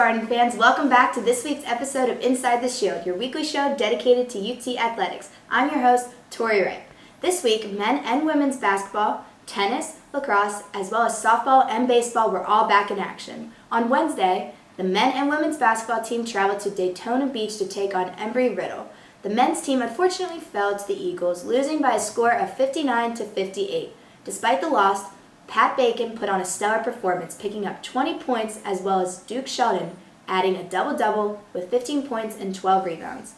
Spartan fans, welcome back to this week's episode of Inside the Shield, your weekly show dedicated to UT athletics. I'm your host, Tori. This week, men and women's basketball, tennis, lacrosse, as well as softball and baseball were all back in action. On Wednesday, the men and women's basketball team traveled to Daytona Beach to take on Embry-Riddle. The men's team unfortunately fell to the Eagles, losing by a score of 59-58. Despite the loss, Pat Bacon put on a stellar performance, picking up 20 points, as well as Duke Sheldon adding a double-double with 15 points and 12 rebounds.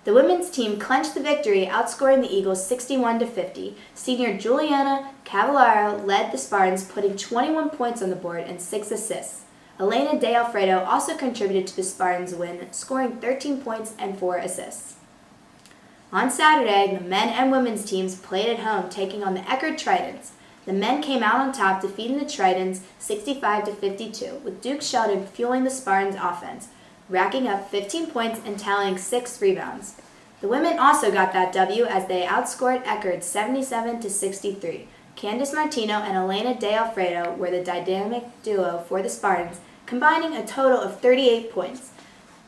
The women's team clinched the victory, outscoring the Eagles 61-50. Senior Juliana Cavallaro led the Spartans, putting 21 points on the board and 6 assists. Elena De Alfredo also contributed to the Spartans' win, scoring 13 points and 4 assists. On Saturday, the men and women's teams played at home, taking on the Eckerd Tritons. The men came out on top, defeating the Tritons 65-52, with Duke Sheldon fueling the Spartans' offense, racking up 15 points and tallying 6 rebounds. The women also got that W as they outscored Eckerd 77-63. Candice Martino and Elena De Alfredo were the dynamic duo for the Spartans, combining a total of 38 points,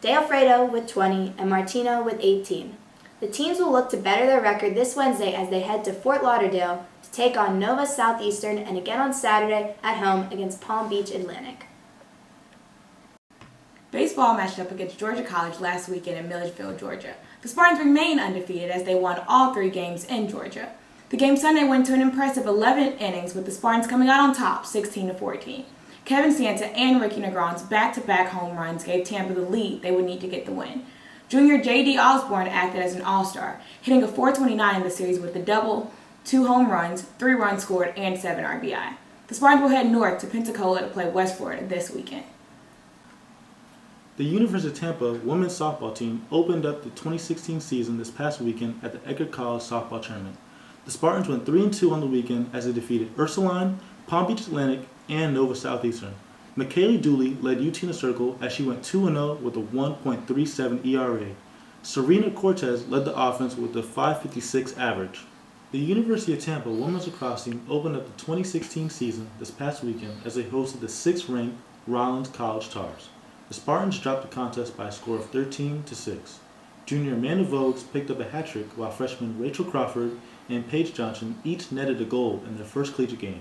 De Alfredo with 20 and Martino with 18. The teams will look to better their record this Wednesday as they head to Fort Lauderdale to take on Nova Southeastern and again on Saturday at home against Palm Beach Atlantic. Baseball matched up against Georgia College last weekend in Milledgeville, Georgia. The Spartans remain undefeated as they won all 3 games in Georgia. The game Sunday went to an impressive 11 innings with the Spartans coming out on top 16-14. Kevin Santa and Ricky Negron's back-to-back home runs gave Tampa the lead they would need to get the win. Junior J.D. Osborne acted as an all-star, hitting a .429 in the series with a double, 2 home runs, 3 runs scored, and 7 RBI. The Spartans will head north to Pensacola to play West Florida this weekend. The University of Tampa women's softball team opened up the 2016 season this past weekend at the Eckerd College softball tournament. The Spartans went 3-2 on the weekend as they defeated Ursuline, Palm Beach Atlantic, and Nova Southeastern. McKaylee Dooley led UT in the circle as she went 2-0 with a 1.37 ERA. Serena Cortez led the offense with a .556 average. The University of Tampa women's lacrosse team opened up the 2016 season this past weekend as they hosted the 6th-ranked Rollins College Tars. The Spartans dropped the contest by a score of 13-6. Junior Amanda Voges picked up a hat-trick while freshmen Rachel Crawford and Paige Johnson each netted a goal in their first collegiate game.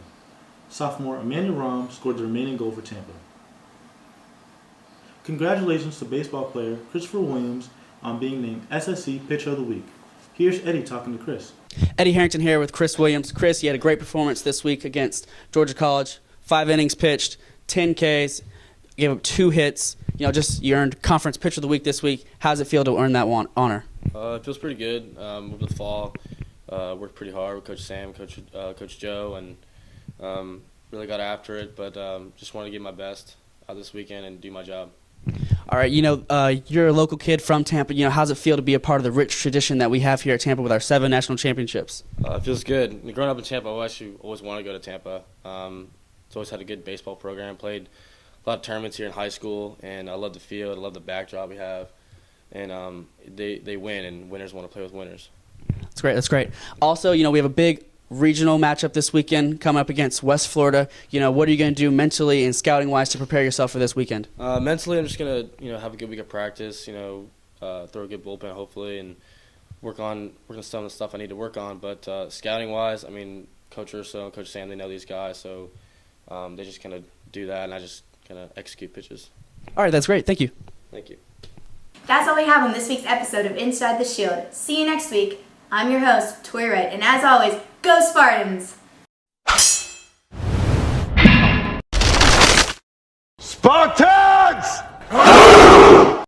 Sophomore Amanda Rahm scored the remaining goal for Tampa. Congratulations to baseball player Christopher Williams on being named SSC Pitcher of the Week. Here's Eddie talking to Chris. Eddie Harrington here with Chris Williams. Chris, you had a great performance this week against Georgia College. 5 innings pitched, 10 Ks, gave up 2 hits. You earned Conference Pitcher of the Week this week. How does it feel to earn that honor? It feels pretty good. Over the fall, worked pretty hard with Coach Sam, Coach Joe, and really got after it. But just want to give my best this weekend and do my job. All right, you're a local kid from Tampa. How does it feel to be a part of the rich tradition that we have here at Tampa with our 7 national championships? It feels good. Growing up in Tampa, I actually always wanted to go to Tampa. It's always had a good baseball program. Played a lot of tournaments here in high school, and I love the field. I love the backdrop we have. And they win, and winners want to play with winners. That's great. Also, we have a big regional matchup this weekend coming up against West Florida. What are you going to do mentally and scouting-wise to prepare yourself for this weekend? Mentally, I'm just going to have a good week of practice, throw a good bullpen hopefully, and work on some of the stuff I need to work on. But scouting-wise, Coach Urso and Coach Sam, they know these guys, so they just kind of do that, and I just kind of execute pitches. All right, that's great. Thank you. Thank you. That's all we have on this week's episode of Inside the Shield. See you next week. I'm your host, Tori, and as always, go Spartans!